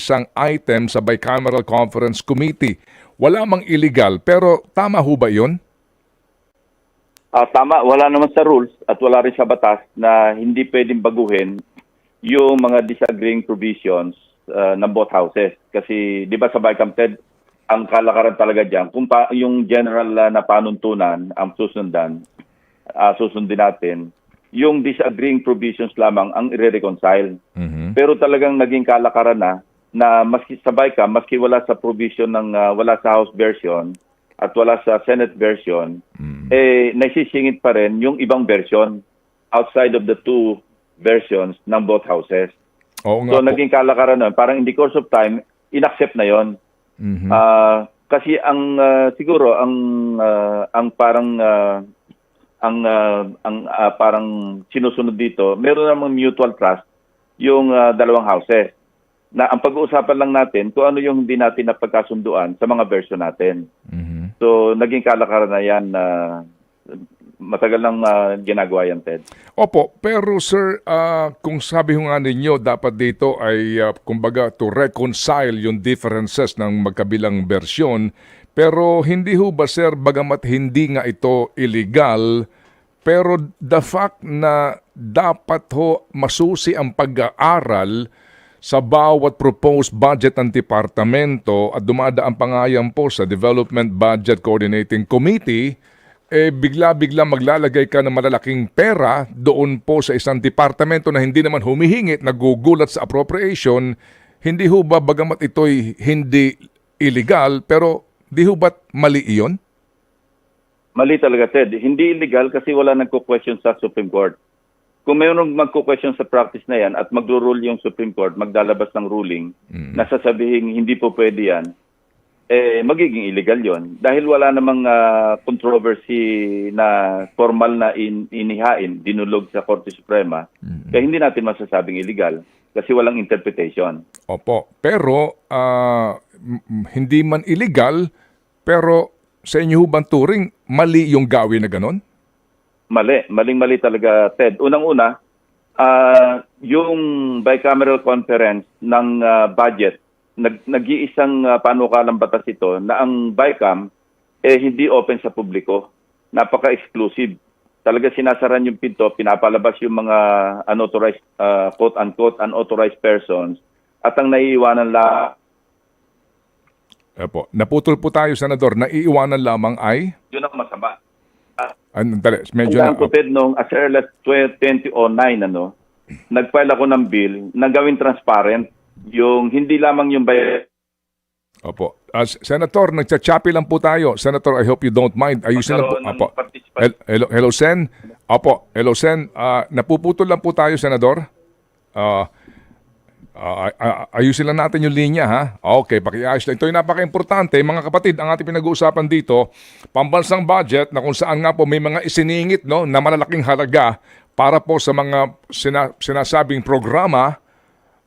isang item sa Bicameral Conference Committee. Wala mang illegal, pero tama ho ba yun? Tama, wala naman sa rules at wala rin sa batas na hindi pwedeng baguhin yung mga disagreeing provisions ng both houses. Kasi di ba sa BICAM, Ted, ang kalakaran talaga dyan, kung yung general na panuntunan ang susundin natin, yung disagreeing provisions lamang ang i-reconcile. Pero talagang naging kalakaran na maski sa BICAM, maski wala sa provision ng wala sa House version at wala sa Senate version, naisisingit pa rin yung ibang version outside of the two versions ng both houses. Oo nga So po. naging kalakaran nun. Parang in the course of time, inaccept na yon. Kasi ang siguro ang parang sinusunod dito, meron namang mutual trust yung dalawang houses. Na ang pag-uusapan lang natin kung ano yung hindi natin napagkasunduan sa mga version natin. So naging kalakaran na yan matagal nang ginagawa yan, Ted. Opo, pero sir, kung sabi ho nga ninyo, dapat dito ay, kumbaga, to reconcile yung differences ng magkabilang bersyon. Pero hindi ho ba, sir, bagamat hindi nga ito illegal, pero the fact na dapat ho masusi ang pag-aaral sa bawat proposed budget ng departamento at dumadaan pa nga yan po sa Development Budget Coordinating Committee, bigla-bigla maglalagay ka ng malalaking pera doon po sa isang departamento na hindi naman humihingit, nagugulat sa appropriation. Hindi ho ba, bagamat ito'y hindi illegal, pero di ho ba't mali iyon? Mali talaga, Ted. Hindi illegal kasi wala nagko-question sa Supreme Court. Kung mayroong magko-question sa practice na yan at magro-rule yung Supreme Court, maglalabas ng ruling na sasabihin hindi po pwede yan, magiging illegal yon dahil wala namang controversy na formal na inihain, dinulog sa Korte Suprema, kaya hindi natin masasabing illegal kasi walang interpretation. Opo, pero hindi man illegal, pero sa inyo bang turing mali yung gawin na ganon? Mali, maling-mali talaga, Ted. Unang-una, yung bicameral conference ng budget, nag-iisang panukalang batas ito na ang BICAM hindi open sa publiko. Napaka-exclusive. Talaga sinasaran yung pinto, pinapalabas yung mga unauthorized, quote-unquote, unauthorized persons at ang naiiwanan Opo, naputol po tayo, Senador. Naiiwanan lamang ay? yun ang masama. Dali, medyo Ang Ted, nung as early as 2009, nag-file ako ng bill na gawin transparent yung hindi lamang yung bayad. Opo. Senator, nagchachapi lang po tayo. Senator, I hope you don't mind. Ayusin lang po. Opo. Hello, Sen. Opo. Hello, Sen. Napuputol lang po tayo, Senador. Ayusin lang natin yung linya, ha? Okay, pakiayos lang. Ito yung napaka-importante. Mga kapatid, ang ating pinag-uusapan dito, pambansang budget na kung saan nga po may mga isiningit, no, na malalaking halaga para po sa mga sinasabing programa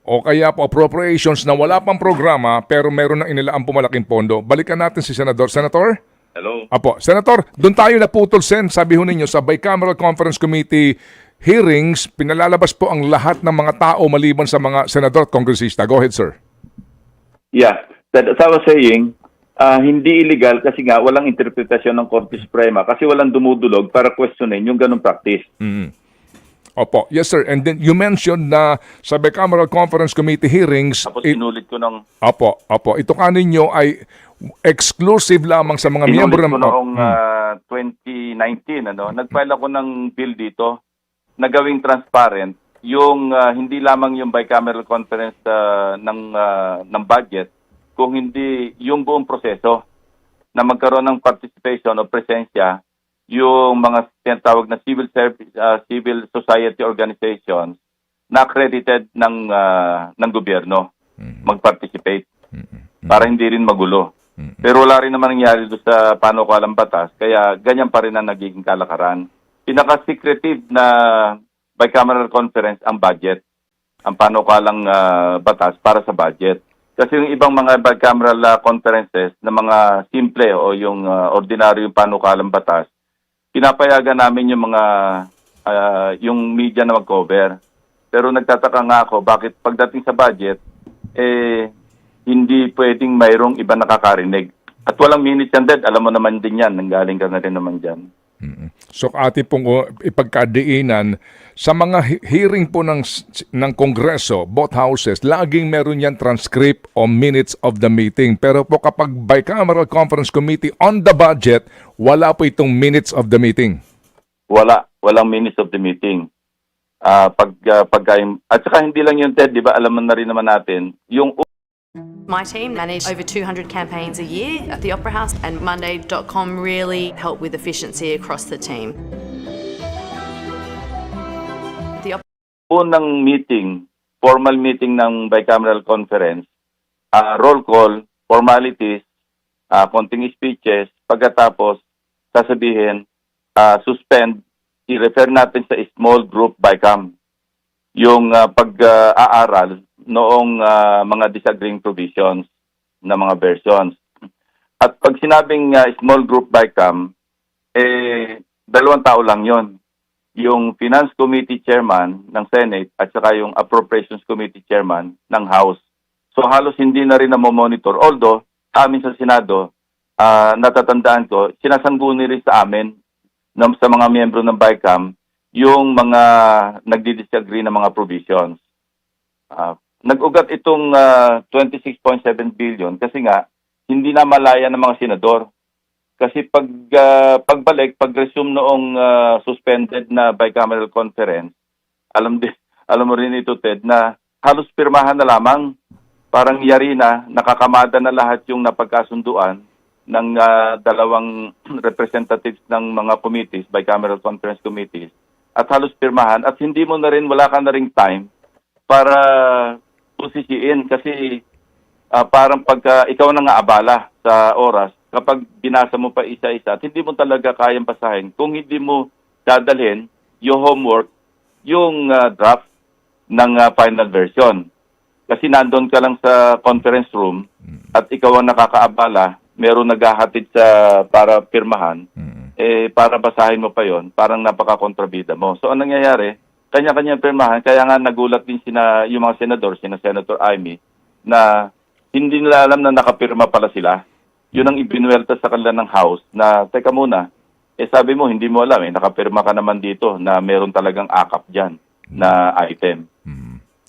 o kaya po appropriations na wala pang programa pero meron ng inilaang pumalaking pondo. Balikan natin si Senador. Senator? Hello? Apo. Senator, doon tayo naputol, Sen. Sabi ho ninyo sa Bicameral Conference Committee hearings, pinalalabas po ang lahat ng mga tao maliban sa mga senador at kongresista. Go ahead, sir. Yeah. As I was saying, hindi illegal kasi nga walang interpretasyon ng Korte Suprema kasi walang dumudulog para questionin yung ganong practice. Opo. Yes, sir. And then you mentioned na sa Bicameral Conference Committee hearings, Tapos sinulit ko ng Opo. Ito kaninyo ay exclusive lamang sa mga miyembro ng... noong 2019, nag-file ako ng bill dito na gawing transparent yung hindi lamang yung bicameral conference ng budget, kung hindi yung buong proseso na magkaroon ng participation o presensya yung mga tinatawag na civil society organizations na accredited ng gobyerno mag-participate para hindi rin magulo. Pero wala rin naman nangyari doon sa panukalang batas, kaya ganyan pa rin ang nagiging kalakaran. Pinaka-secretive na bicameral conference ang budget, ang panukalang batas para sa budget. Kasi yung ibang mga bicameral conferences na mga simple o yung ordinaryong panukalang batas, pinapayagan namin yung mga yung media na mag-cover. Pero nagtataka nga ako bakit pagdating sa budget, hindi pwedeng mayroong iba nakakarinig. At walang minutes yan, Ted. Alam mo naman din yan. Nanggaling ka na rin naman dyan. So ati pong ipagkadiinan sa mga hearing po ng Kongreso, both houses, laging meron yan transcript o minutes of the meeting. Pero po kapag bicameral conference committee on the budget, wala po itong minutes of the meeting. Walang minutes of the meeting. At saka hindi lang yun, Ted, di ba? Alam mo na rin naman natin, yung My team manage over 200 campaigns a year at the Opera House, and Monday.com really help with efficiency across the team. The unang meeting, formal meeting ng bicameral conference, roll call, formalities, konting speeches, pagkatapos sasabihin, suspend, i-refer natin sa small group bicam yung pag-aaral noong mga disagreeing provisions na mga versions. At pag sinabing small group bicam, 2 tao lang yon, yung Finance Committee Chairman ng Senate at saka yung Appropriations Committee Chairman ng House. So halos hindi na rin monitor. Although, amin sa Senado, natatandaan ko, sinasangguni rin sa amin sa mga miyembro ng BICAM yung mga nagdi-disagree na mga provisions. Nag-ugat itong 26.7 billion kasi nga hindi na malaya ng mga senador. Kasi pagbalik, pag-resume noong suspended na bicameral conference, alam mo rin ito, Ted, na halos pirmahan na lamang. Parang yari na, nakakamada na lahat yung napagkasunduan ng dalawang representatives ng mga committees, bicameral conference committees, at halos pirmahan. At hindi mo na rin, wala ka na rin time para pusisiin kasi parang pagka ikaw na nga abala sa oras, kapag binasa mo pa isa-isa at hindi mo talaga kayang basahin kung hindi mo dadalhin yung homework, yung draft ng final version. Kasi nandun ka lang sa conference room at ikaw ang nakakaabala, meron naghahatid para pirmahan, para basahin mo pa yon, parang napaka-kontrabida mo. So anong nangyayari? Kanya-kanya pirmahan, kaya nga nagulat din yung mga senador, Senator Amy, na hindi nila alam na nakapirma pala sila. Yun ang ibinuwelta sa kanila ng House na, teka muna, sabi mo, hindi mo alam, nakapirma ka naman dito na meron talagang akap dyan na item.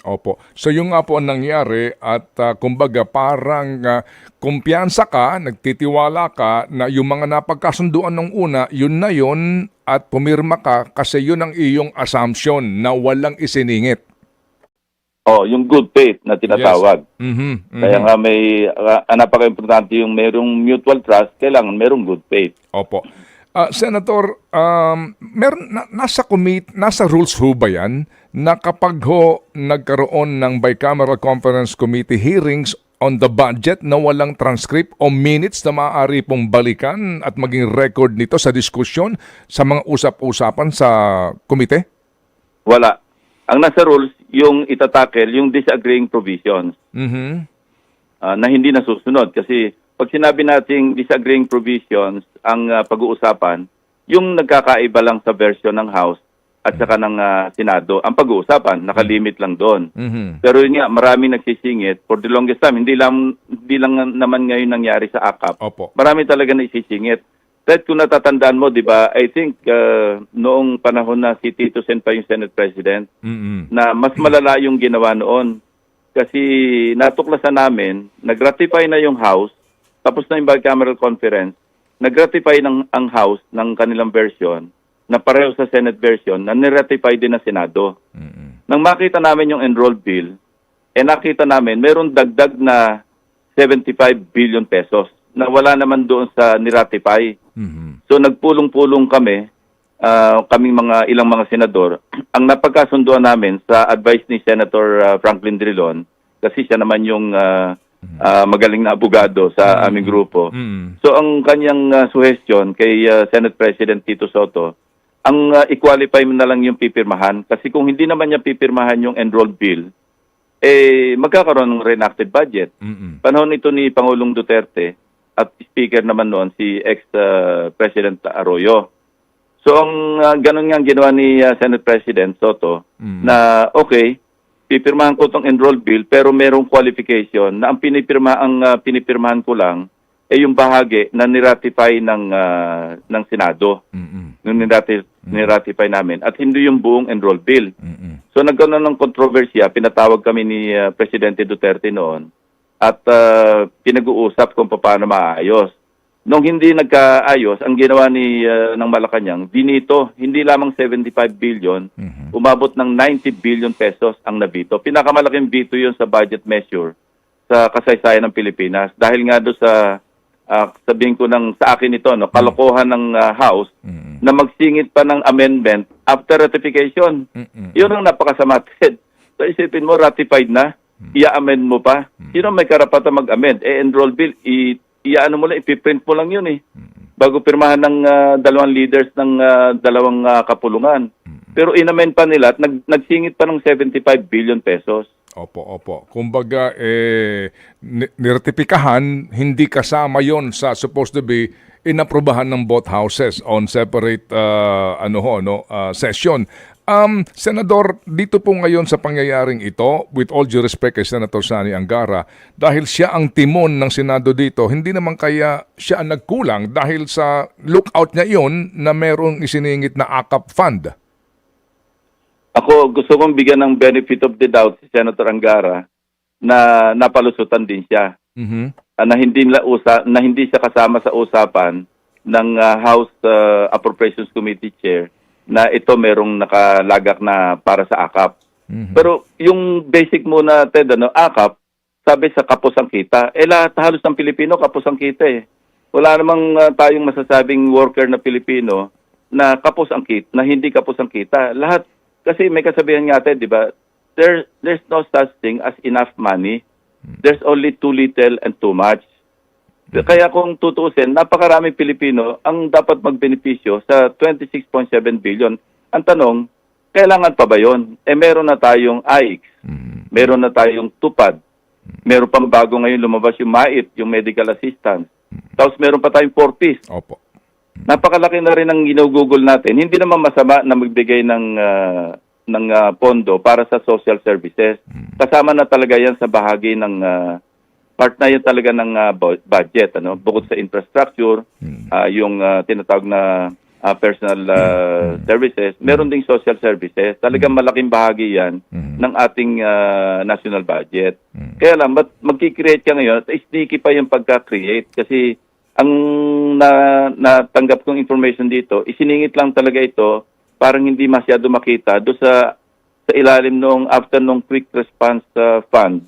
Opo. So yung nga po ang nangyari at kumbaga parang kumpiyansa ka, nagtitiwala ka na yung mga napagkasunduan ng una, yun na yun at pumirma ka kasi yun ang iyong assumption na walang isiningit. Yung good faith na tinatawag. Yes. Kaya nga may napaka-importante yung merong mutual trust, kailangan merong good faith. Opo. Senator, nasa rules ho ba yan na kapag ho nagkaroon ng bicameral conference committee hearings on the budget na walang transcript o minutes na maaari pong balikan at maging record nito sa diskusyon sa mga usap-usapan sa komite? Wala. Ang nasa rules, yung itatakel, yung disagreeing provisions na hindi nasusunod. Kasi pag sinabi nating disagreeing provisions ang pag-uusapan, yung nagkakaiba lang sa version ng House at saka ng Senado, ang pag-uusapan, nakalimit lang doon. Pero yun nga, maraming nagsisingit. For the longest time, hindi lang naman ngayon nangyari sa AKAP. Opo. Marami talaga nagsisingit. Ted, kung natatandaan mo, di ba, I think noong panahon na si Tito Sen pa yung Senate President, na mas malala yung ginawa noon. Kasi natuklasan namin, nag-ratify na yung House, tapos na yung bicameral conference, nag-ratify ang House ng kanilang version, na pareho sa Senate version, na niratify din ng Senado. Nang makita namin yung enrolled bill, nakita namin, meron dagdag na 75 billion pesos na wala naman doon sa niratify. So nagpulong-pulong kami, kaming ilang mga senador, ang napagkasunduan namin sa advice ni Senator Franklin Drilon, kasi siya naman yung magaling na abogado sa aming grupo. So ang kanyang suggestion kay Senate President Tito Soto, ang i-qualify mo na lang yung pipirmahan, kasi kung hindi naman niya pipirmahan yung enrolled bill, magkakaroon ng reenacted budget. Panahon ito ni Pangulong Duterte at speaker naman noon si ex-President Arroyo. So ang ganun nga ginawa ni Senate President Soto na okay, pipirmahan ko tong enroll bill pero merong qualification na ang pinipirmahan ko lang ay yung bahagi na niratify ng Senado. Nung niratify namin at hindi yung buong enroll bill. So nagkaroon ng kontrobersya, pinatawag kami ni Presidente Duterte noon at pinag-uusap kung paano maayos. Nung hindi nagkaayos, ang ginawa ng Malacanang, dinito, hindi lamang 75 billion, umabot ng 90 billion pesos ang nabito. Pinakamalaking bito yun sa budget measure sa kasaysayan ng Pilipinas. Dahil nga doon sa, sabihin ko sa akin ito, no, kalokohan ng House na magsingit pa ng amendment after ratification. Yun ang napakasama. So isipin mo, ratified na, i-amend mo pa. Sino may karapatan mag-amend? Enroll bill, i-ano mo lang, ipiprint mo lang yun bago pirmahan ng dalawang leaders ng dalawang kapulungan. Pero inamend pa nila at nagsingit pa ng 75 billion pesos. Opo. Kumbaga, nirtipikahan, hindi kasama yon sa supposed to be inaprubahan ng both houses on separate session. Senador, dito po ngayon sa pangyayaring ito, with all due respect kay Senator Sani Angara, dahil siya ang timon ng Senado dito, hindi naman kaya siya ang nagkulang dahil sa lookout niya iyon na merong isiningit na AKAP fund. Ako, gusto kong bigyan ng benefit of the doubt si Senator Angara na napalusutan din siya. Na hindi siya kasama sa usapan ng House Appropriations Committee Chair na ito merong nakalagak na para sa AKAP. Pero yung basic muna, Ted, AKAP, sabi sa kapos ang kita. Lahat halos ng Pilipino kapos ang kita Wala namang tayong masasabing worker na Pilipino na kapos ang kita, na hindi kapos ang kita. Lahat, kasi may kasabihan nga, Ted, di ba? There's no such thing as enough money. There's only too little and too much. Kaya kung tutuusin, napakaraming Pilipino ang dapat magbenepisyo sa 26.7 billion. Ang tanong, kailangan pa ba yun? Meron na tayong AIX, meron na tayong TUPAD, meron pang bago ngayon lumabas yung MAIT, yung medical assistance. Tapos meron pa tayong 4Ps. Opo. Napakalaki na rin ang ginugugol natin. Hindi naman masama na magbigay ng pondo para sa social services. Kasama na talaga yan sa bahagi ng part na yun talaga ng budget, bukod sa infrastructure, yung tinatawag na personal services, meron ding social services. Talagang malaking bahagi yan ng ating national budget. Kaya lang, ba't magkikreate ka ngayon? Sneaky pa yung pagka-create kasi ang natanggap kong information dito, isiningit lang talaga ito, parang hindi masyado makita do sa ilalim after nung quick response fund.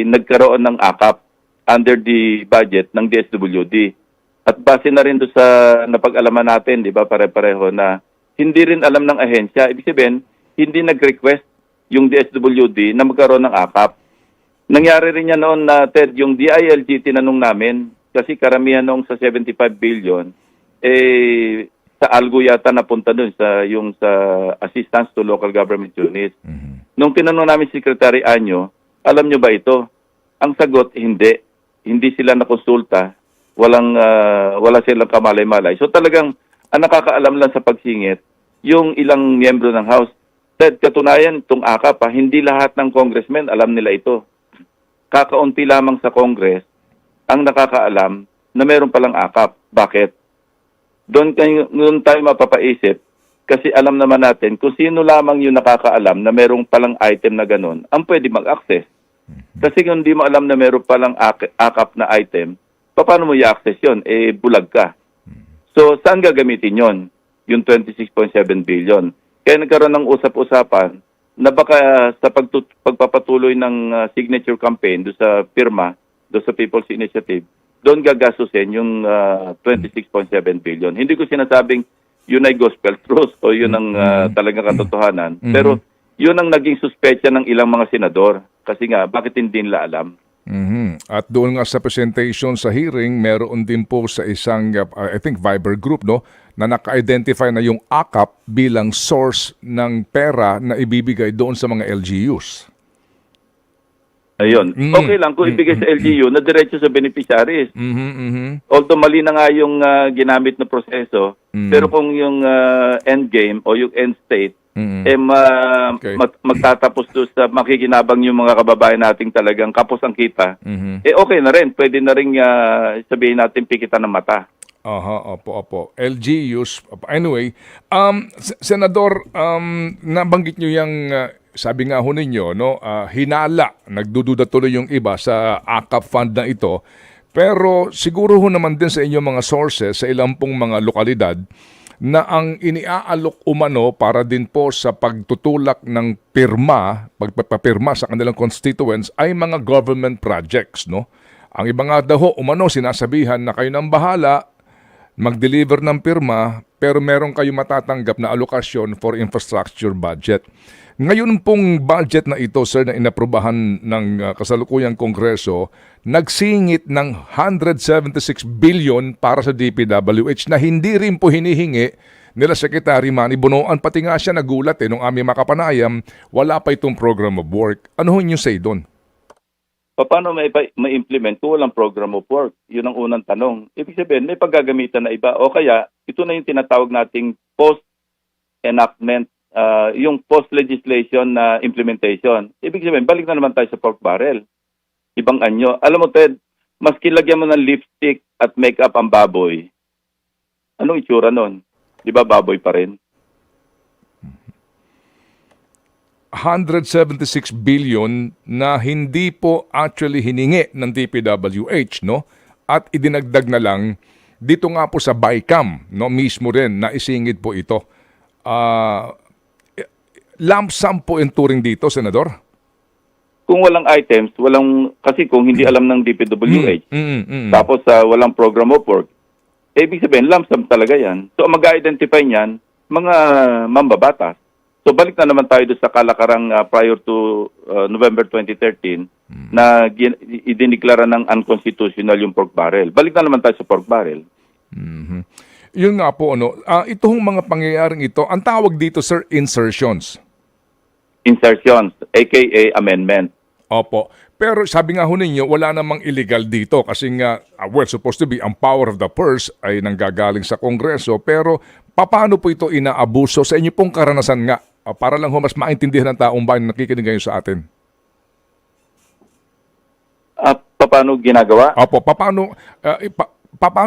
Nagkaroon ng AKAP under the budget ng DSWD. At base na rin doon sa napag-alaman natin, di ba, pare-pareho na hindi rin alam ng ahensya. Ibig sabihin, hindi nag-request yung DSWD na magkaroon ng AKAP. Nangyari rin yan noon na, Ted, yung DILG tinanong namin, kasi karamihan noong sa 75 billion, sa ALGO yata napunta doon sa assistance to local government units. Nung tinanong namin si Secretary Anyo, alam nyo ba ito? Ang sagot, hindi. Hindi sila nakonsulta. Wala silang kamalay-malay. So talagang ang nakakaalam lang sa pagsingit, yung ilang miyembro ng House. Ted, katunayan, itong AKAP, hindi lahat ng congressmen alam nila ito. Kakaunti lamang sa Congress ang nakakaalam na meron palang AKAP. Bakit? Doon tayo mapapaisip kasi alam naman natin kung sino lamang yung nakakaalam na merong palang item na ganun ang pwede mag-access. Kasi kung hindi mo alam na meron palang AKAP na item, paano mo i-access yun? Bulag ka. So, saan gagamitin yon? Yung 26.7 billion. Kaya nagkaroon ng usap-usapan na baka sa pagpapatuloy ng signature campaign do sa firma, do sa People's Initiative, doon gagastusin yung 26.7 billion. Hindi ko sinasabing yun ay gospel truth o yun ang talagang katotohanan. Pero yun ang naging suspecha ng ilang mga senador. Kasi nga, bakit hindi nila alam? At doon nga sa presentation sa hearing, meron din po sa isang, I think, Viber group, na naka-identify na yung AKAP bilang source ng pera na ibibigay doon sa mga LGUs. Ayun. Okay lang kung ibigay sa LGU na diretso sa beneficiaries. Although mali na nga yung ginamit na proseso, pero kung yung end game o yung end state, Okay. magtatapos doon sa makikinabang yung mga kababayan nating talagang kapos ang kita, okay na rin. Pwede na rin sabihin natin pikitan ng mata. Aha, opo. LGUs. Anyway, Senador, nabanggit nyo yung, sabi nga ho ninyo, no, hinala, nagdududa tuloy yung iba sa AKAP fund na ito. Pero siguro ho naman din sa inyong mga sources, sa ilang pong mga lokalidad, na ang iniaalok umano para din po sa pagtutulak ng pirma, pagpapirma sa kanilang constituents ay mga government projects, no? Ang iba nga daw umano sinasabihan na kayo nang bahala mag-deliver ng pirma pero meron kayo matatanggap na alokasyon for infrastructure budget. Ngayon pong budget na ito, sir, na inaprubahan ng kasalukuyang Kongreso, nagsingit ng 176 billion para sa DPWH na hindi rin po hinihingi nila Secretary Manny Bonoan. Pati nga siya nagulat nung aming makapanayam, wala pa itong program of work. Ano ho yung say doon? Paano ma-implement kung walang program of work? Yun ang unang tanong. Ibig sabihin, may paggagamitan na iba. O kaya, ito na yung tinatawag nating post-enactment, yung post-legislation na implementation. Ibig sabihin, balik na naman tayo sa pork barrel. Ibang anyo. Alam mo, Ted, maski lagyan mo ng lipstick at makeup ang baboy, anong itsura nun? Di ba baboy pa rin? 176 billion na hindi po actually hiningi ng DPWH, no? At idinagdag na lang dito nga po sa BICAM, no, mismo rin na isingit po ito. Lump sum po yung turing dito, Senador? Kung walang items, kasi kung hindi alam ng DPWH, tapos walang program of work, ibig sabihin, lump sum talaga yan. So, mag-identify niyan, mga mambabatas. So, balik na naman tayo doon sa kalakarang prior to November 2013 na idiniklara ng unconstitutional yung pork barrel. Balik na naman tayo sa pork barrel. Yun nga po, ano, itong mga pangyayaring ito, ang tawag dito, sir, insertions. Insertions, aka amendment. Opo. Pero sabi nga ho ninyo, wala namang illegal dito kasi nga, supposed to be, ang power of the purse ay nanggagaling sa Kongreso. Pero paano po ito inaabuso sa inyo pong karanasan nga? Para lang ho mas maintindihan ng taong bayan na nakikinig ngayon sa atin. Paano ginagawa? Opo, paano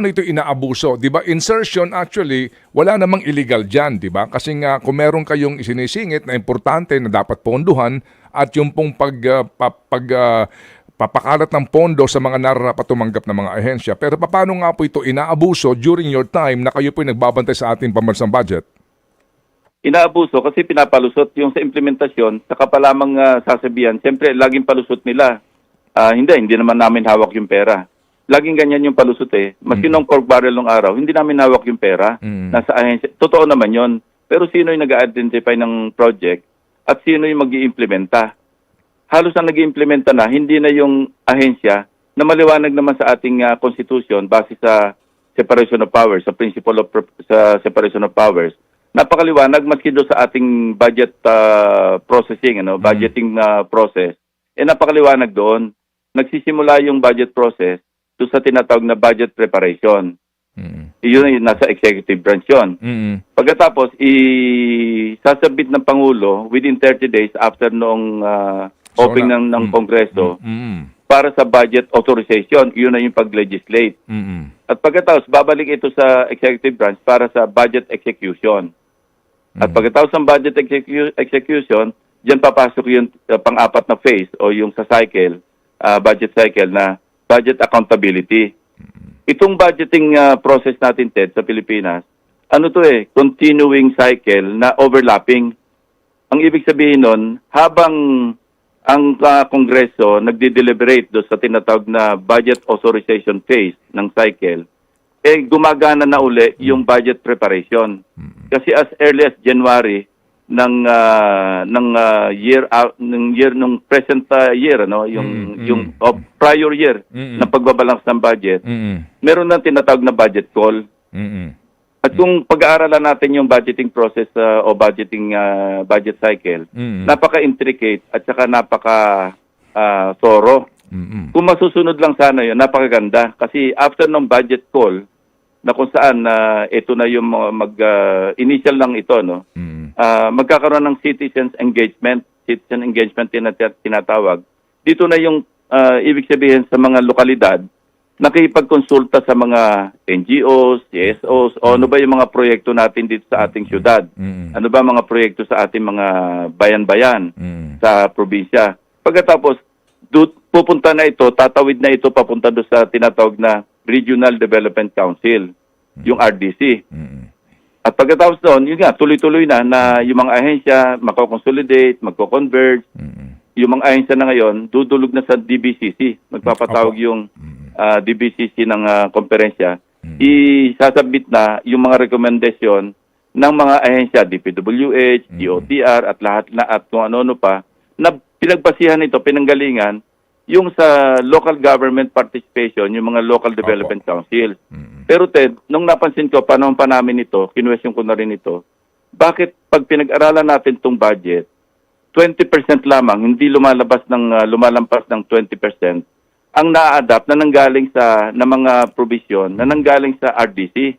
ito inaabuso? 'Di ba? Insertion actually wala namang illegal diyan, 'di ba? Kasi nga kung meron kayong isinisingit na importante na dapat pondohan at yung pong papakalat ng pondo sa mga nararapat tumanggap na mga ahensya. Pero paano nga po ito inaabuso during your time na kayo po nagbabantay sa ating pambansang budget? Inaabuso kasi pinapalusot yung sa implementasyon, saka pa lamang sasabihan. Siyempre, laging palusot nila. Hindi naman namin hawak yung pera. Laging ganyan yung palusot eh. Maski nung pork barrel nung araw, hindi namin hawak yung pera. Nasa ahensya. Totoo naman yon. Pero sino yung nag-identify ng project at sino yung mag-iimplementa? Halos ang nag-iimplementa na, hindi na yung ahensya na maliwanag naman sa ating constitution base sa separation of powers, sa principle of sa separation of powers. Napakaliwanag maski doon sa ating budget processing, budgeting process. Napakaliwanag doon. Nagsisimula yung budget process doon sa tinatawag na budget preparation. Iyon yung nasa executive branch yun. Pagkatapos, sasabit ng Pangulo within 30 days after noong opening ng Kongreso para sa budget authorization. Iyon na yung pag-legislate. At pagkatapos, babalik ito sa executive branch para sa budget execution. At pagkatapos ng budget execution, diyan papasok yung pang-apat na phase o yung sa cycle, budget cycle na budget accountability. Itong budgeting process natin, Ted, sa Pilipinas, continuing cycle na overlapping. Ang ibig sabihin nun, habang ang Kongreso nagde-deliberate do sa tinatawag na budget authorization phase ng cycle, gumagana na uli yung budget preparation. Kasi as early as January ng present year, yung prior year na pagbabalance ng budget, meron nang tinatawag na budget call. At kung pag-aaralan natin yung budgeting process o budget cycle, napaka-intricate at saka thorough. Mm-mm. Kung masusunod lang sana yun, napakaganda. Kasi after ng budget call, na kung saan ito na yung initial lang ito, no? Mm-mm. Magkakaroon ng citizen engagement tinatawag. Dito na yung ibig sabihin sa mga lokalidad, nakikipagkonsulta sa mga NGOs, CSOs, o ano ba yung mga proyekto natin dito sa ating syudad? Mm-mm. Ano ba mga proyekto sa ating mga bayan-bayan Mm-mm. sa probinsya? Pagkatapos, pupunta na ito, tatawid na ito papunta doon sa tinatawag na Regional Development Council, yung RDC. Mm-mm. At pagkatapos doon, yun nga, tuloy-tuloy na yung mga ahensya mako-consolidate, magko-converge. Mm-mm. Yung mga ahensya na ngayon, dudulog na sa DBCC. Magpapatawag yung DBCC ng konferensya. Isasabit na yung mga rekomendasyon ng mga ahensya, DPWH, DOTR, at lahat na at kung ano-ano pa, na pinagbasihan ito, pinanggalingan, yung sa local government participation, yung mga local development councils. Pero Ted, nung napansin ko, panahon pa namin ito, kinwestiyon ko na rin ito, bakit pag pinag-aralan natin itong budget, 20% lamang, hindi lumalampas ng 20%, ang na-adapt na nanggaling sa mga provision, na nanggaling sa RDC.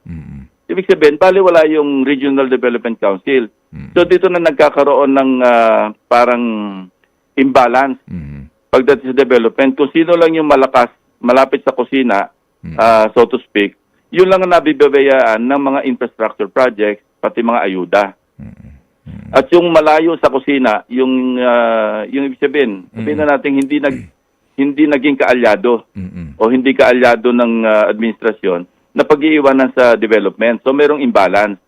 Ibig sabihin, baliwala yung Regional Development Council. So dito na nagkakaroon ng parang imbalance pagdating sa development. Kung sino lang yung malakas, malapit sa kusina, so to speak, yun lang ang nabibabayaan ng mga infrastructure projects, pati mga ayuda. At yung malayo sa kusina, yung ibig sabihin na natin hindi naging kaalyado o hindi kaalyado ng administrasyon na pag-iiwanan sa development. So merong imbalance.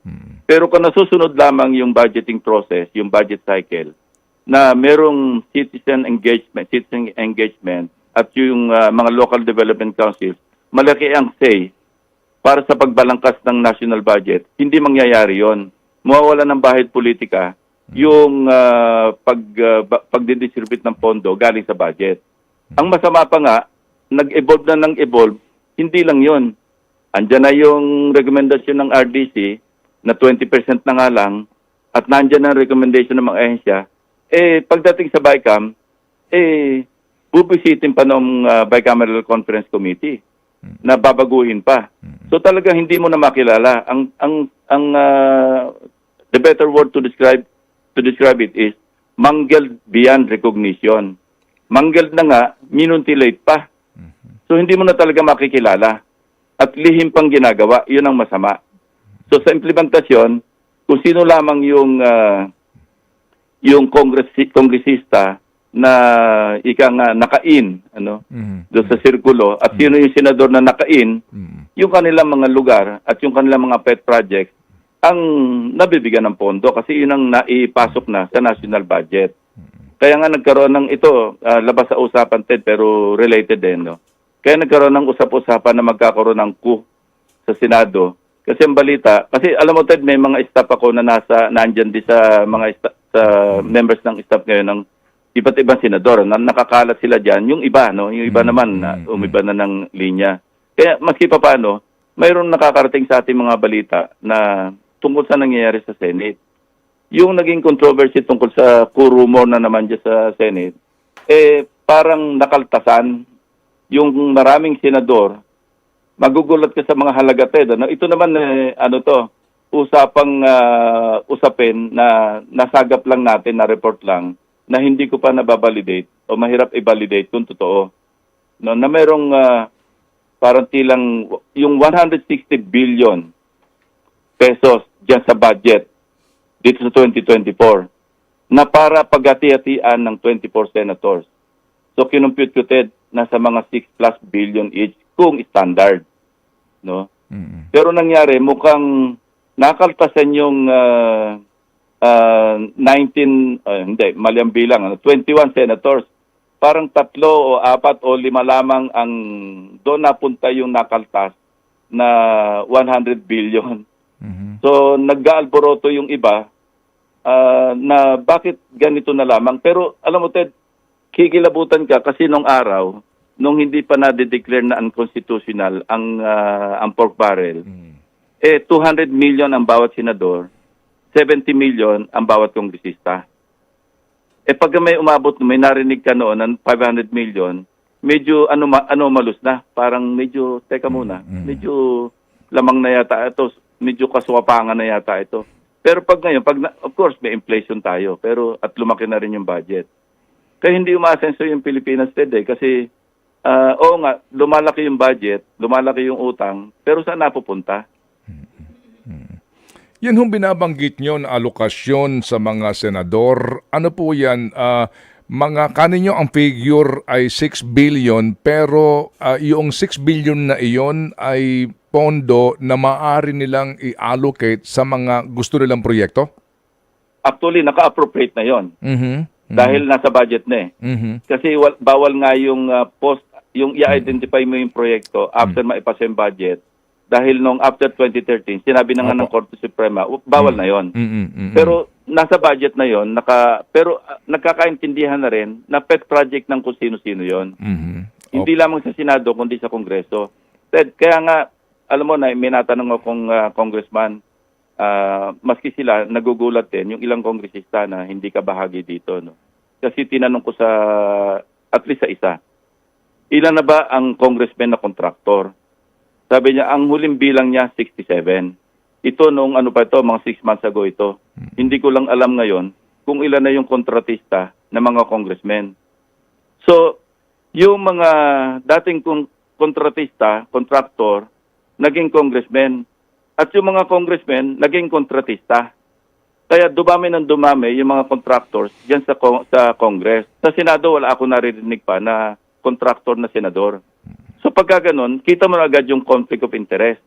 Pero kung nasusunod lamang yung budgeting process, yung budget cycle, na merong citizen engagement at yung mga local development councils, malaki ang say para sa pagbalangkas ng national budget. Hindi mangyayari yon. Mawawala ng bahid politika yung pagdidistribute ng pondo galing sa budget. Ang masama pa nga, nag-evolve, hindi lang yon. Andyan na yung recommendation ng RDC na 20% na nga lang at nandyan ang recommendation ng mga ahensya. Pagdating sa BICAM, bubisitin pa ng Bicameral Conference Committee na babaguhin pa. So talagang hindi mo na makilala. The better word to describe it is mangled beyond recognition. Mangled na nga, minuntilate pa. So hindi mo na talaga makikilala. At lihim pang ginagawa, yun ang masama. So sa implementasyon, kung sino lamang yung kongresista na nakain doon sa sirkulo at sino yung senador na nakain, yung kanilang mga lugar at yung kanilang mga pet projects ang nabibigyan ng pondo kasi yun ang naipasok na sa national budget. Kaya nga nagkaroon ng ito, labas sa usapan Ted, pero related din. No? Kaya nagkaroon ng usap-usapan na magkakaroon ng coup sa Senado. Kasi ang balita, kasi alam mo Ted, may mga staff ako na nandyan din sa mga sa members ng staff ngayon ng iba't ibang senador. Nakakalat sila dyan. Yung iba, no? Yung iba naman, umiba na ng linya. Kaya maski pa paano, mayroon nakakarating sa ating mga balita na tungkol sa nangyayari sa Senate. Yung naging controversy tungkol sa coup rumor na naman dyan sa Senate, parang nakaltasan yung maraming senador. Magugulat ka sa mga halagatid. Ito naman, usapin na nasagap lang natin, na report lang, na hindi ko pa nababalidate o mahirap i-validate kung totoo. No, na merong parang tilang yung 160 billion pesos dyan sa budget dito sa 2024 na para paghati-hatian ng 24 senators. So kinumpute ko Ted, nasa mga 6+ billion each kung standard. No? Pero nangyari, mukhang nakaltasan yung 21 senators. Parang 3 o 4 o 5 lamang ang doon napunta yung nakaltas na 100 billion. So nag-aalboroto yung iba na bakit ganito na lamang. Pero alam mo Ted, kikilabutan ka kasi nung araw, nung hindi pa na-declare na unconstitutional ang pork barrel, 200 million ang bawat senador, 70 million ang bawat kongresista. pag may umabot, may narinig ka noon ng 500 million, medyo anomalous na. Parang medyo, teka muna, medyo lamang na yata ito, medyo kaswapangan na yata ito. Pero pag ngayon, of course, may inflation tayo, pero at lumaki na rin yung budget. Kaya hindi umaasenso yung Pilipinas today kasi, oo nga, lumalaki yung budget, lumalaki yung utang, pero saan napupunta? Yan hong binabanggit nyo na alokasyon sa mga senador. Ano po yan? Kaninyo ang figure ay 6 billion pero yung 6 billion na iyon ay pondo na maaari nilang i-allocate sa mga gusto nilang proyekto? Actually, naka-appropriate na yon dahil nasa budget na eh. Kasi bawal nga yung yung i-identify mo yung proyekto after maipasa yung budget. Dahil nung after 2013, sinabi na nga ng Korte Suprema, bawal na yon. Pero nasa budget na yon, pero nagkakaintindihan na rin na pet project ng kung sino-sino yon. Hindi lamang sa Senado, kundi sa Kongreso. Ted, kaya nga, alam mo na, may natanong akong congressman, maski sila, nagugulat din, yung ilang kongresista na hindi ka bahagi dito. No? Kasi tinanong ko at least sa isa, ilan na ba ang congressman na kontraktor? Sabi niya, ang huling bilang niya, 67. Ito noong mga 6 months ago ito. Hindi ko lang alam ngayon kung ilan na yung kontratista na mga congressmen. So, yung mga dating kontratista, kontraktor, naging congressmen. At yung mga congressmen, naging kontratista. Kaya dumami yung mga contractors dyan sa Congress. Sa Senado, wala ako naririnig pa na kontraktor na senador. So pagka ganun, kita mo na agad yung conflict of interest.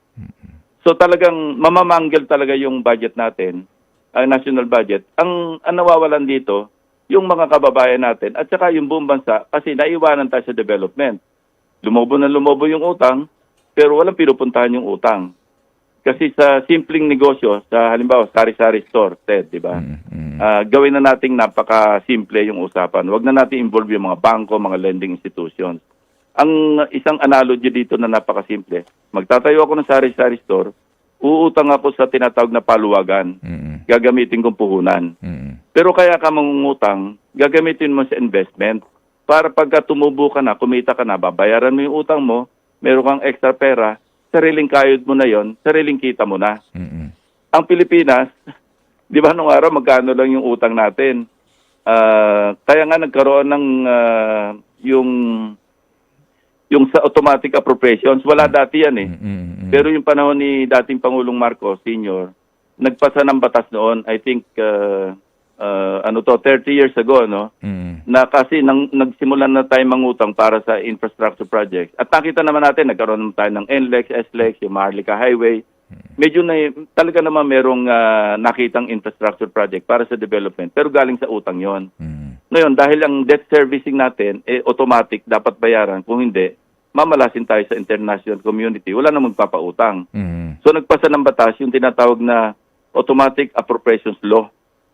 So talagang mamamanggil talaga yung budget natin, ang national budget. Ang nawawalan dito, yung mga kababayan natin at saka yung buong bansa kasi naiwanan tayo sa development. Lumobo yung utang, pero walang pinupuntahan yung utang. Kasi sa simpleng negosyo, sa halimbawa sari-sari store, Ted, di ba? Gawin na nating napaka-simple yung usapan. Huwag na natin involve yung mga bangko, mga lending institutions. Ang isang analogy dito na napakasimple, magtatayo ako ng sari-sari store, uutang ako sa tinatawag na paluwagan, gagamitin kong puhunan. Pero kaya ka mangungutang, gagamitin mo sa investment para pagka tumubo ka na, kumita ka na, babayaran mo yung utang mo, meron kang extra pera, sariling kayod mo na yon, sariling kita mo na. Ang Pilipinas, di ba nung araw magkano lang yung utang natin? Kaya nga nagkaroon ng yung sa automatic appropriations, wala dati yan eh. Pero yung panahon ni dating Pangulong Marcos Sr., nagpasa ng batas noon, I think, 30 years ago, no? Na kasi nagsimulan na tayo mangutang para sa infrastructure projects. At nakita naman natin, nagkaroon tayo ng NLEX, SLEX, yung Maharlika Highway. Medyo talaga naman merong nakitang infrastructure project para sa development, pero galing sa utang yon. Ngayon, dahil ang debt servicing natin, automatic, dapat bayaran. Kung hindi, mamalasin tayo sa international community. Wala na magpapautang. So, nagpasa ng batas yung tinatawag na automatic appropriations law.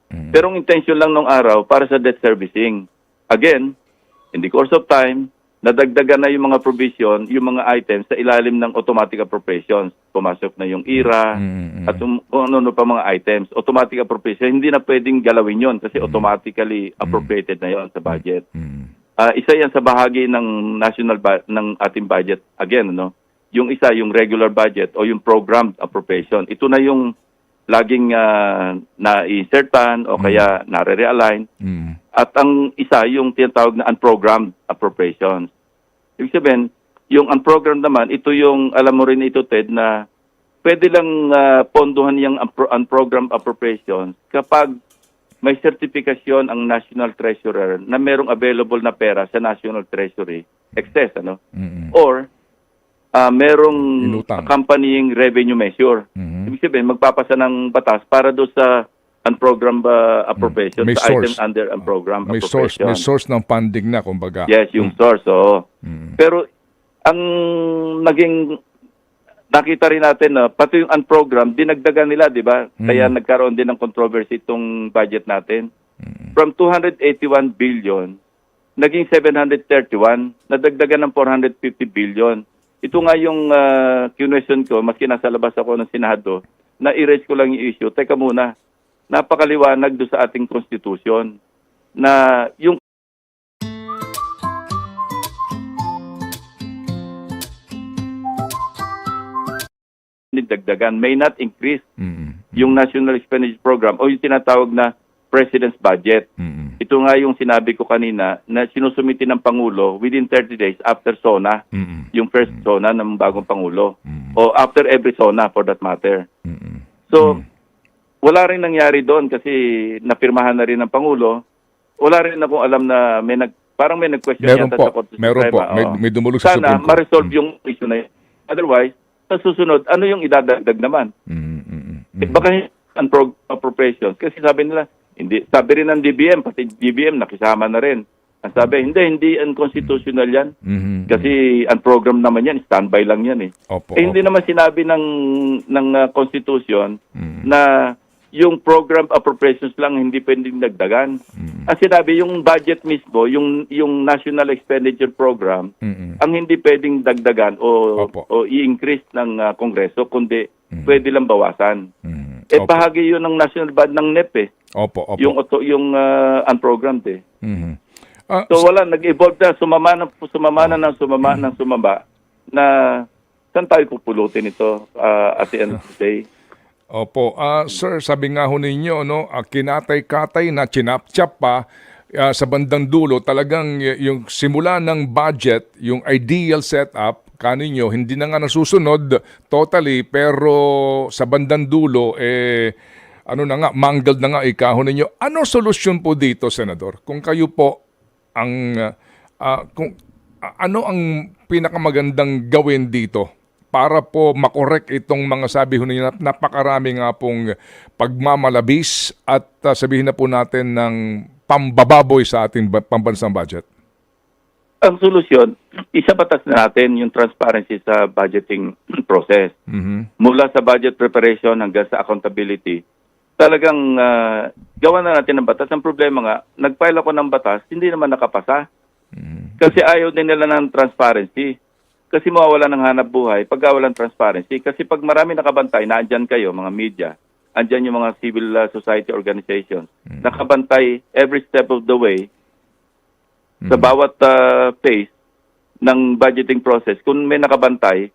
Pero ang intention lang nung araw para sa debt servicing. Again, in the course of time, nadagdagan na yung mga provision, yung mga items sa ilalim ng automatic appropriations. Pumasok na yung IRA at kung ano pa mga items. Automatic appropriation, hindi na pwedeng galawin yon kasi automatically appropriated na yon sa budget. Isa yan sa bahagi ng ng ating budget. Again, no? Yung isa, yung regular budget o yung programmed appropriation. Ito na yung laging na-insertan o kaya nare-realign. At ang isa, yung tinatawag na unprogrammed appropriations. Ibig sabihin, yung unprogrammed naman, ito yung, alam mo rin ito, Ted, na pwede lang ponduhan yung unprogrammed appropriations kapag may certification ang National Treasurer na merong available na pera sa National Treasury, excess, ano? Or, merong Inutang. accompanying revenue measure. Ibig sabihin, magpapasa ng batas para doon sa unprogrammed appropriation, May sa source. item under unprogrammed May appropriation. source ng funding na, kumbaga. Yes, yung source, oo. Pero, ang naging, nakita rin natin na pati yung unprogrammed, dinagdagan nila, di ba? Kaya nagkaroon din ng controversy itong budget natin. From 281 billion, naging 731, nadagdagan ng 450 billion. Ito nga yung question ko, maski nasa labas ako ng Senado, na i-raise ko lang yung issue. Teka muna, napakaliwanag doon sa ating Constitution na yung dagdagan may not increase yung National Expenditure Program o yung tinatawag na President's Budget. Ito nga yung sinabi ko kanina na sinusumiti ng Pangulo within 30 days after SONA, yung first SONA ng bagong Pangulo, o after every SONA for that matter. So, wala rin nangyari doon kasi napirmahan na rin ng Pangulo. Wala rin akong alam na parang may nag-question Meron yata po. sa Korte Meron po. Suprema. May dumulog sa Sana Supreme Court. ma-resolve yung issue na yun. Otherwise, sa susunod, ano yung idadagdag naman? Baka appropriations. Kasi sabi nila, hindi. Sabi rin ng DBM, pati DBM nakisama na rin. Ang sabi, hindi unconstitutional yan. Kasi ang program naman yan, standby lang yan eh. Hindi naman sinabi ng Constitution na yung program appropriations lang hindi pwedeng dagdagan. Ang sinabi, yung budget mismo, yung National Expenditure Program, ang hindi pwedeng dagdagan o i-increase ng Kongreso, kundi pwede lang bawasan. Bahagi yun ng national budget ng NEP eh. Yung unprogrammed eh. So wala, nag-evolve na, sumama na saan tayo pupulutin ito at the end of the day. Opo. Sir, sabi nga ho ninyo, no, kinatay-katay na chinap-chap pa sa bandang dulo, talagang yung simula ng budget, yung ideal setup, kaninyo, hindi na nga nasusunod totally, pero sa bandang dulo, mangled na nga ikahon ninyo. Ano solusyon po dito, Senador? Kung kayo po ano ang pinakamagandang gawin dito para po makorek itong mga sabi ho ninyo, napakarami nga pong pagmamalabis at sabihin na po natin ng pambababoy sa ating pambansang budget? Ang solusyon, isabatas na natin yung transparency sa budgeting process. Mula sa budget preparation hanggang sa accountability. Talagang gawa na natin ng batas. Ang problema nga, nag-file ako ng batas, hindi naman nakapasa. Kasi ayaw din nila ng transparency. Kasi mawawala ng hanap buhay pag walang transparency. Kasi pag marami nakabantay, naandyan kayo, mga media, andyan yung mga civil society organizations, nakabantay every step of the way sa bawat phase ng budgeting process. Kung may nakabantay,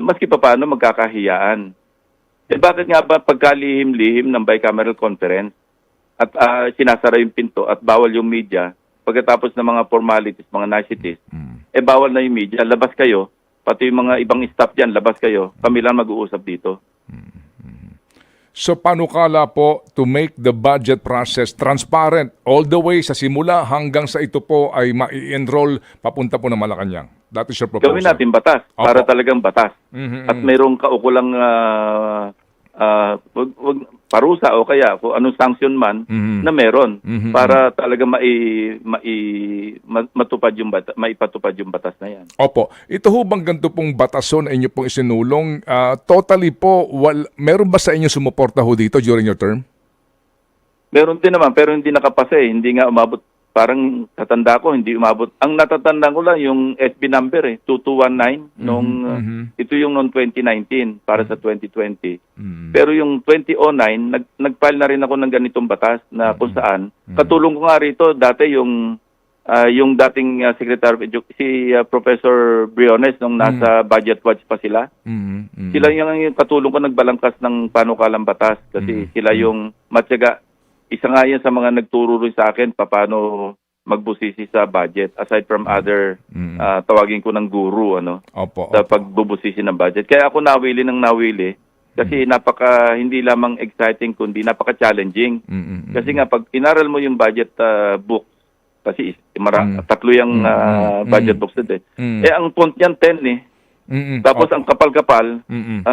maski pa paano magkakahiyaan. Bakit nga ba pagkalihim-lihim ng bicameral conference at sinasara yung pinto at bawal yung media, pagkatapos ng mga formalities, mga niceties, bawal na yung media, labas kayo, pati yung mga ibang staff dyan, labas kayo, kami lang mag-uusap dito. So panukala po to make the budget process transparent all the way sa simula hanggang sa ito po ay ma-enroll papunta po ng Malacanang. That is your proposal. Gawin natin batas, para talagang batas. At mayroong kaukulang parusa o kaya kung anong sanction man na meron para talaga matupad yung maipatupad yung batas na yan. Opo. Ito ho bang ganito pong batason na inyo pong isinulong? Totally po, meron ba sa inyo sumuporta ho dito during your term? Meron din naman, pero hindi nakapasa eh. Hindi nga umabot. Parang tatanda ko, hindi umabot. Ang natatanda ko lang yung SB number 2219 ito yung noong 2019 para sa 2020. Pero yung 2009 nag-file na rin ako ng ganitong batas na kung saan katulong ko nga rito dati yung dating Secretary of Education si Professor Briones nung nasa Budget Watch pa sila. Sila yung katulong ko nagbalangkas ng panukalang batas kasi sila yung matyaga. Isa nga yan sa mga nagturo rin sa akin paano magbusisi sa budget aside from other tawagin ko ng guru sa pagbubusisi ng budget. Kaya ako nawili kasi hindi lamang exciting kundi napaka-challenging. Kasi nga pag inaral mo yung budget book kasi tatlo yung budget books din. Ang font niyan 10 Tapos ang kapal-kapal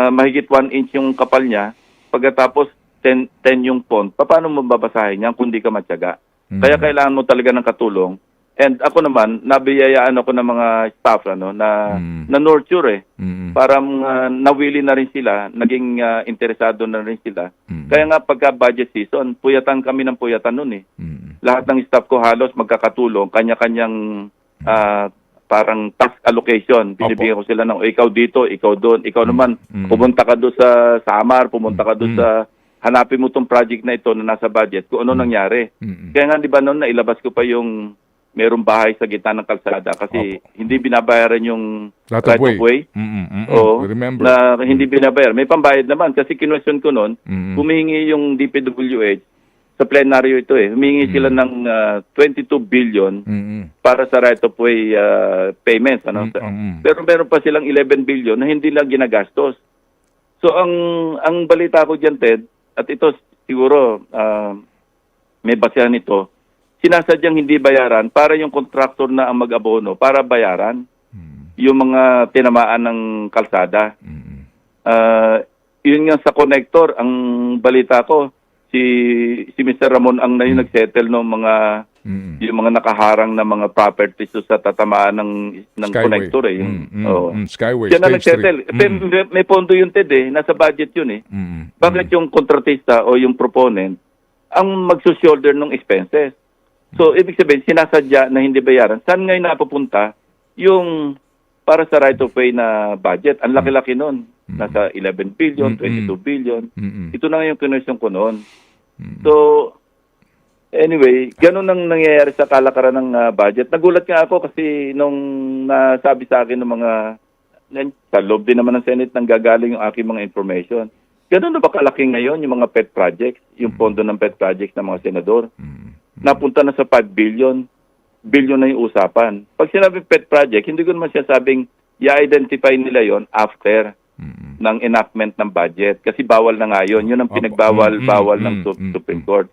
mahigit 1 inch yung kapal niya. Pagkatapos 10 yung font, paano mo babasahin yan kung di ka matyaga? Kaya kailangan mo talaga ng katulong. And ako naman, nabiyayaan ako ng mga staff na nurture Parang nawili na rin sila, naging interesado na rin sila. Kaya nga pagka budget season, puyatan kami ng puyatan nun Lahat ng staff ko halos magkakatulong, kanya-kanyang parang task allocation. Binibigyan ko sila ng ikaw dito, ikaw doon, ikaw naman pumunta ka doon sa Samar, pumunta ka doon sa hanapin mo tong project na ito na nasa budget kung ano nangyari. Kaya nga di ba noon nailabas ko pa yung merong bahay sa gitna ng kalsada kasi hindi binabayaran yung Right of way. Oo, Remember. na hindi binabayar. May pambayad naman kasi kinwestiyon ko noon, humingi yung DPWH sa plenaryo ito humingi sila ng 22 billion para sa right of way payments. Pero meron pa silang 11 billion na hindi lang ginagastos. So ang balita ko diyan, Ted, at ito siguro may basehan ito, sinasadyang hindi bayaran para yung contractor na ang mag-abono para bayaran yung mga tinamaan ng kalsada. Yun nga sa connector, ang balita ko, si Mr. Ramon ang na yung nagsettle ng mga yung mga nakaharang na mga properties sa tatamaan ng connector Skyway. Yan na Stage nagsettle. 3. May pondo yun, Ted, nasa budget yun Bakit yung kontratista o yung proponent ang magsushoulder ng expenses? So, ibig sabihin, sinasadya na hindi bayaran. Saan ngayon napupunta yung para sa right of way na budget? Ang laki-laki nun. Nasa 11 billion, 22 billion. Ito na ngayon kinwestiyon ko noon. So, anyway, ganun ang nangyayari sa kalakaran ng budget. Nagulat nga ako kasi nung nasabi sa akin ng mga, sa loob din naman ng Senate nang gagaling yung aking mga information. Ganun na ba kalaki ngayon yung mga pet projects, yung pondo ng pet projects ng mga senador? Napunta na sa 5 billion na yung usapan. Pag sinabi pet project, hindi ko naman siya sabing i-identify nila yon after ng enactment ng budget. Kasi bawal na nga yun. Yun ang pinagbawal-bawal ng Supreme Court.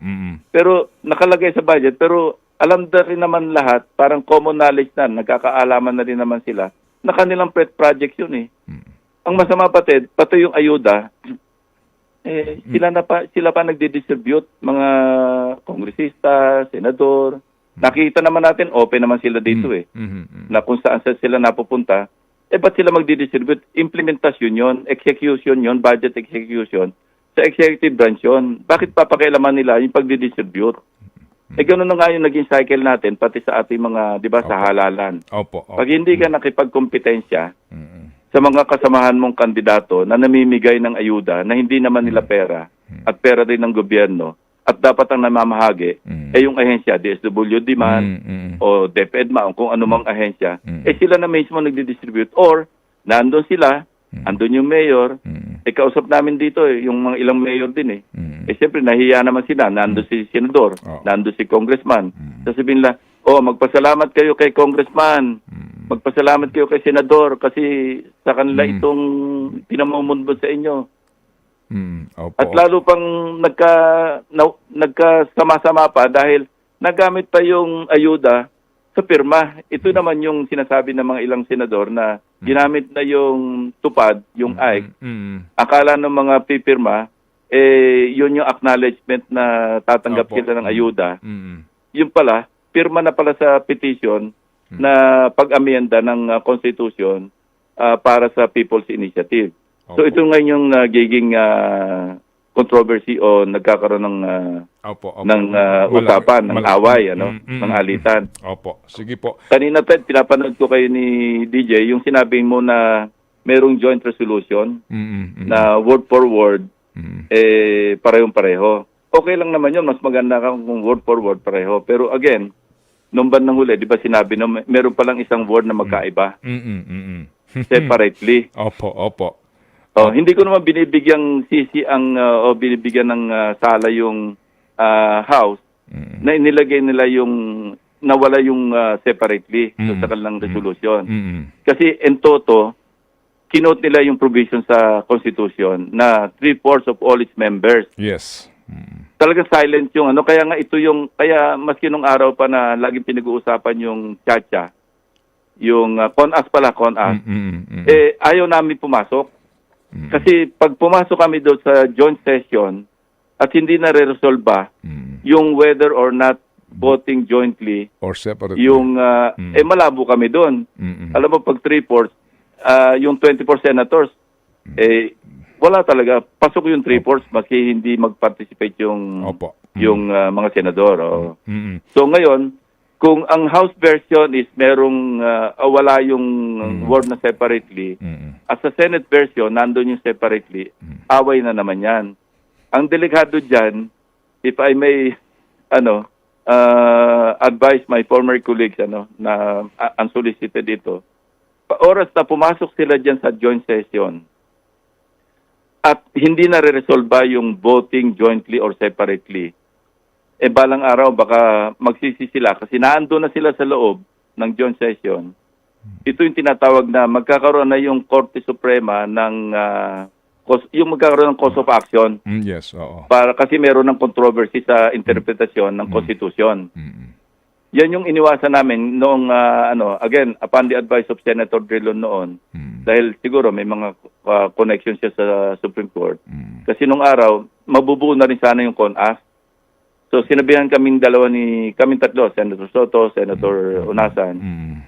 Pero nakalagay sa budget, pero alam na rin naman lahat, parang common knowledge na, nagkakaalaman na rin naman sila, na kanilang pet project yun Ang masama pati yung ayuda, sila pa nagdi-distribute, mga kongresista, senador. Nakita naman natin, open naman sila dito na kung saan sila napupunta. Ba't sila magdi-distribute? Implementasyon yun, execution yun, budget execution. Sa executive branch yun. Bakit papakialaman nila yung pagdi-distribute? Gano'n na nga yung naging cycle natin, pati sa ating mga, di ba, sa halalan. Pag hindi ka nakipagkompetensya, sa mga kasamahan mong kandidato na namimigay ng ayuda na hindi naman nila pera at pera din ng gobyerno at dapat ang namamahagi yung ahensya, DSWD man o DepEdMa o kung anumang ahensya, sila na mismo nagdi-distribute or nandun sila, andun yung mayor, kausap namin dito yung mga ilang mayor din siyempre nahiya naman sila, nandun si senador, nandun si congressman. Sasabihin nila, magpasalamat kayo kay congressman, magpasalamat kayo kay senador kasi sa kanila itong pinamumundbod sa inyo. At lalo pang nagkasama-sama pa dahil nagamit pa yung ayuda sa pirma. Ito naman yung sinasabi ng mga ilang senador na ginamit na yung tupad, yung AIC. Akala ng mga pipirma, yun yung acknowledgement na tatanggap sila ng ayuda. Yung pala, pirma na pala sa petition na pag-amyenda ng Constitution para sa People's Initiative. So ito ngayon yung nagiging controversy o nagkakaroon ng usapan, ng away, ng alitan. Sige po. Kanina, Ted, pinapanood ko kayo ni DJ, yung sinabi mo na merong joint resolution na word for word, parehong-pareho. Okay lang naman yun, mas maganda kung word for word pareho. Pero again, nung bandang huli, di ba sinabi na meron palang isang word na magkaiba? Separately. Opo. Hindi ko naman binibigyang sisi o binibigyan ng sala yung House na inilagay nila yung nawala yung separately sa kanilang resolution. Kasi in toto, kinote nila yung provision sa Constitution na 3/4 of all its members. Yes. Talaga silent yung kaya nga ito yung, kaya maski nung araw pa na laging pinag-uusapan yung Chacha, yung CONAS, ayaw namin pumasok. Kasi pag pumasok kami doon sa joint session at hindi na re-resolve yung whether or not voting jointly or separately, yung malabo kami doon. Alam mo, pag 3/4, yung 24 senators, wala talaga. Pasok yung 3/4 maski hindi mag-participate yung mga senador. So ngayon, kung ang House version is merong wala yung word na separately, as sa Senate version, nandun yung separately, away na naman yan. ang delikado dyan, if I may, advise my former colleagues, na unsolicited dito, oras na pumasok sila dyan sa joint session, at hindi na re-resolve yung voting jointly or separately, balang araw baka magsisi sila kasi naando na sila sa loob ng joint session. Ito yung tinatawag na magkakaroon na yung Korte Suprema ng yung magkakaroon ng cause of action. Yes, oo. Para kasi meron ng controversy sa interpretasyon ng Constitution. Yan yung iniwasan namin noong again upon the advice of Senator Drilon noon. Dahil siguro may mga connections siya sa Supreme Court. Kasi nung araw mabubuo na rin sana yung CONAS. So sinabihan kaming tatlo, Senator Soto, Senator Unasan,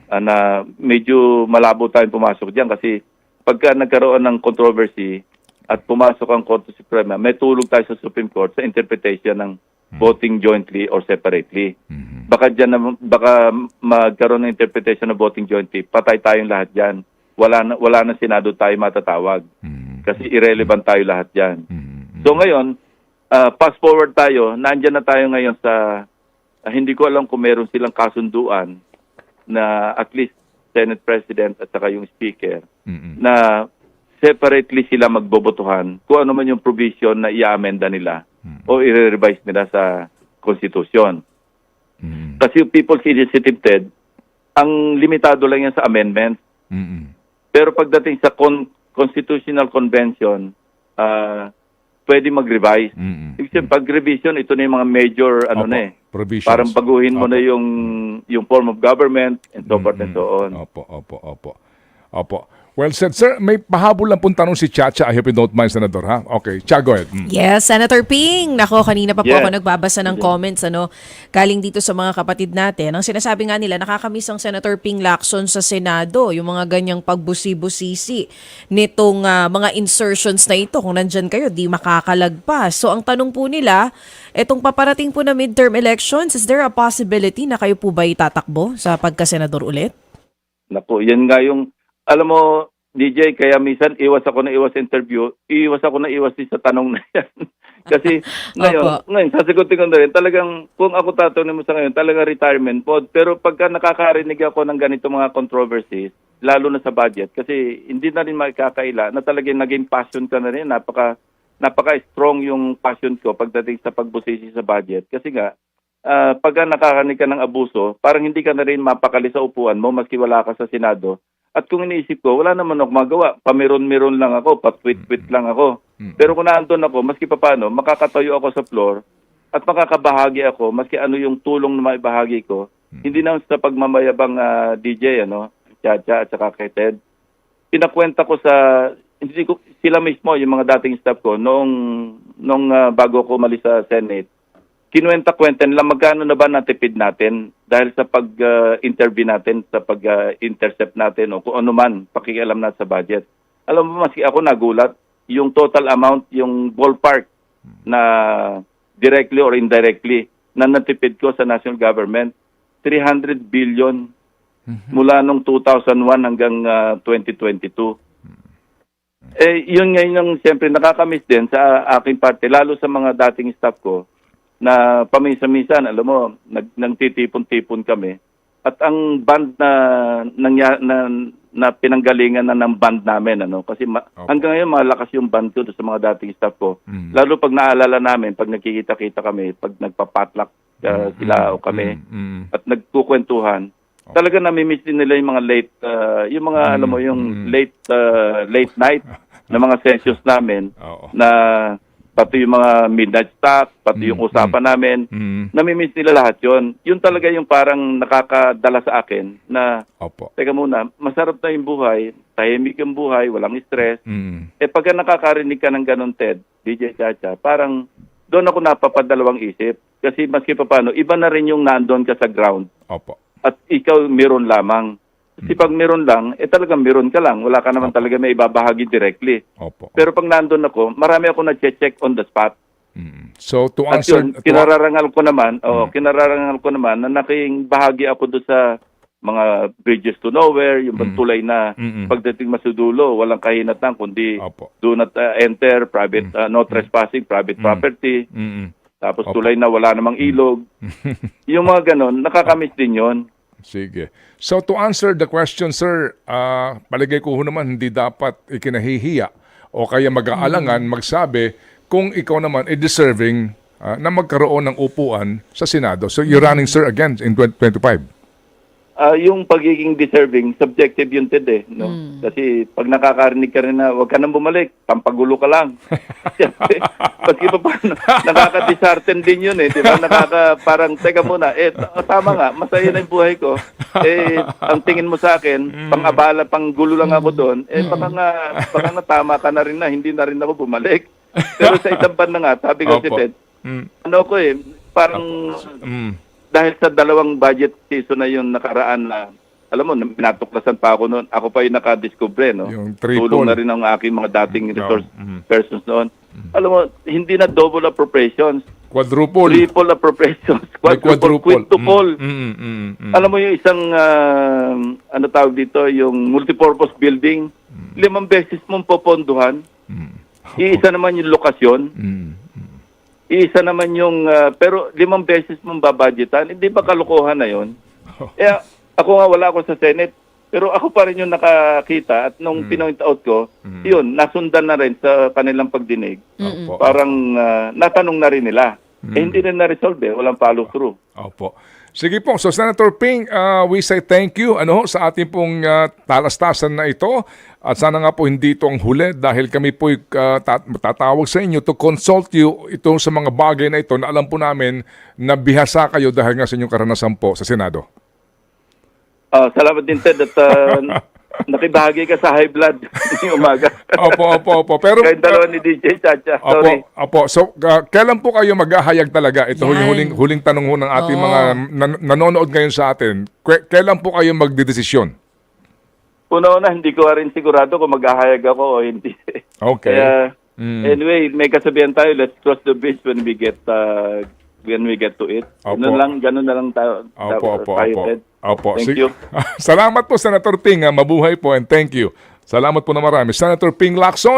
na medyo malabo tayong pumasok diyan kasi pagka nagkaroon ng controversy at pumasok ang Korte Suprema, may tulog tayo sa Supreme Court sa interpretation ng voting jointly or separately. Baka magkaroon ng interpretation ng voting jointly, patay tayong lahat diyan. Wala na Senado tayo matatawag. Kasi irrelevant tayo lahat diyan. So ngayon, fast forward tayo, nandiyan na tayo ngayon sa, hindi ko alam kung meron silang kasunduan na at least Senate President at saka yung Speaker na separately sila magbobotohan kung ano man yung provision na i-amenda nila o i-revise nila sa Constitution. Kasi yung People's Initiative, Ted, ang limitado lang yan sa amendments. Pero pagdating sa Constitutional Convention, pwede mag-revise. Pag revision, ito na yung mga major provisions. Parang baguhin mo na yung form of government and so forth and so on. Opo. Well said, sir. May pahabol lang pong tanong si Chacha. I hope you don't mind, Senador, ha? Okay. Cha, go ahead. Yes, Senator Ping. Nako, kanina pa po Yes. ako nagbabasa ng comments, galing dito sa mga kapatid natin. Ang sinasabi nga nila, nakakamiss ang Senator Ping Lacson sa Senado, yung mga ganyang pagbusi-busisi nitong mga insertions na ito. Kung nandyan kayo, di makakalagpas. So, ang tanong po nila, etong paparating po na midterm elections, is there a possibility na kayo po ba itatakbo sa pagka-senador ulit? Naku, yan nga yung, alam mo, DJ, kaya minsan iwas ako sa interview, iwas din sa tanong na yan. Kasi ngayon, sasagutin ko na rin, talagang, kung ako tatanungin mo sa ngayon, talagang retirement pod. Pero pagka nakakarinig ako ng ganito mga controversies, lalo na sa budget, kasi hindi na rin makakaila na talagang naging passion ka na rin, napaka-strong yung passion ko pagdating sa pagbusisi sa budget. Kasi nga, pagka nakakarinig ka ng abuso, parang hindi ka na rin mapakali sa upuan mo, maski wala ka sa Senado. At kung iniisip ko, wala naman ako magawa. Pamiron-miron lang ako, patwit-twit lang ako. Pero kung naandun ako, maski paano, makakatayo ako sa floor at makakabahagi ako, maski ano yung tulong na maibahagi ko. Hindi na sa pagmamayabang DJ, Chacha at saka kay Ted. Pinakwenta ko sila mismo, yung mga dating staff ko, noong bago ko umalis sa Senate, kinuwenta-kwenta nila magkano na ba natipid natin dahil sa pag-interview natin, sa pag-intercept natin o kung ano man, pakikialam natin sa budget. Alam mo, maski ako nagulat, yung total amount, yung ballpark na directly or indirectly na natipid ko sa national government, 300 billion mula nung 2001 hanggang 2022. Yun ngayon yung siyempre nakakamiss din sa aking parte, lalo sa mga dating staff ko, na paminsan-minsan, alam mo, nagtitipon-tipon kami. At ang band na pinanggalingan na ng band namin, kasi hanggang ngayon malakas yung band ko sa mga dating staff ko. Lalo pag naalala namin, pag nagkikita-kita kami, pag nagpapatlak sila o kami, at nagkukwentuhan, talaga namimiss din nila yung mga late, yung mga, alam mo, yung late night na mga sessions namin, na pati yung mga midnight stock, pati yung usapan namin, namimiss nila lahat yon. Yun talaga yung parang nakakadala sa akin na, teka muna, masarap na yung buhay, tahimik yung buhay, walang stress. Pagka nakakarinig ka ng ganun, Ted, DJ Chacha, parang doon ako napapadalawang isip. Kasi maski pa paano, iba na rin yung nandun ka sa ground. At ikaw meron lamang. Kasi pag meron lang, talagang meron ka lang. Wala ka naman talaga may ibabahagi directly. Pero pag nandun ako, marami ako na-check on the spot. So to at answer... yun, kinararangal ko naman na naking bahagi ako doon sa mga bridges to nowhere, yung tulay na Mm-mm. pagdating mo sa dulo, walang kahinatnan kundi Opo. do not enter, private, no trespassing, private property, Mm-mm. tapos Opo. tulay na wala namang ilog. Yung mga ganon, nakakamiss din yon. Sige. So to answer the question, sir, palagay ko ho naman hindi dapat ikinahihiya o kaya mag-aalangan magsabi kung ikaw naman ay deserving na magkaroon ng upuan sa Senado. So you're running, sir, again in 2025. Yung pagiging deserving, subjective yun, Ted, eh, no? Kasi pag nakakarinig ka rin na huwag ka nang bumalik, pampagulo ka lang. Siyempre, pag iba pa, nakaka-dishearten din yun, eh, di ba? Parang, teka muna, tama nga, masaya na yung buhay ko. Ang tingin mo sa akin, pang-abala, pang-gulo lang ako doon, baka nga tama ka na rin na, hindi na rin ako bumalik. Pero sa isang banda nga, sabi ko si Opo. Ted, parang... Dahil sa dalawang budget season na yung nakaraan na, alam mo, natuklasan pa ako noon. Ako pa yung nakadiscover, no? Yung triple. Tulong na rin ng aking mga dating resource persons noon. Alam mo, hindi na double appropriations. Quadruple. Triple appropriations. May Quadruple. Quintuple. Alam mo yung isang, ano tawag dito, yung multipurpose building, 5 beses mong poponduhan. Iisa naman yung lokasyon. Isa naman yung, pero 5 beses mong babudgetan, hindi ba kalokohan na yun? Ako nga wala ako sa Senate, pero ako pa rin yung nakakita at nung pinoint out ko, yun, nasundan na rin sa kanilang pagdinig. Opo. Parang natanong na rin nila. Hindi rin na-resolve, walang follow through. Opo. Sige po. So, Senator Ping, we say thank you sa ating pong talastasan na ito. At sana nga po hindi ito ang huli dahil kami po tatawag sa inyo to consult you ito sa mga bagay na ito na alam po namin na bihasa kayo dahil nga sa inyong karanasan po sa Senado. Salamat din, Ted, at nakibahagi ka sa high blood ngayong umaga. Opo. Pero, Kayong dalawa ni DJ Chacha. Sorry. Opo. So, kailan po kayo maghahayag talaga? Ito yung huling tanong ho ng ating mga nanonood ngayon sa atin. Kailan po kayo magdidesisyon? Una, hindi ko rin sigurado kung maghahayag ako o hindi. Okay. Kaya, anyway, may kasabihan tayo, let's cross the bridge when we get to it. Ganun na lang tayo. Opo. Ted. Opo. Thank you. Salamat po, Senator Ping. Mabuhay po and thank you. Salamat po na marami. Senator Ping Lacson.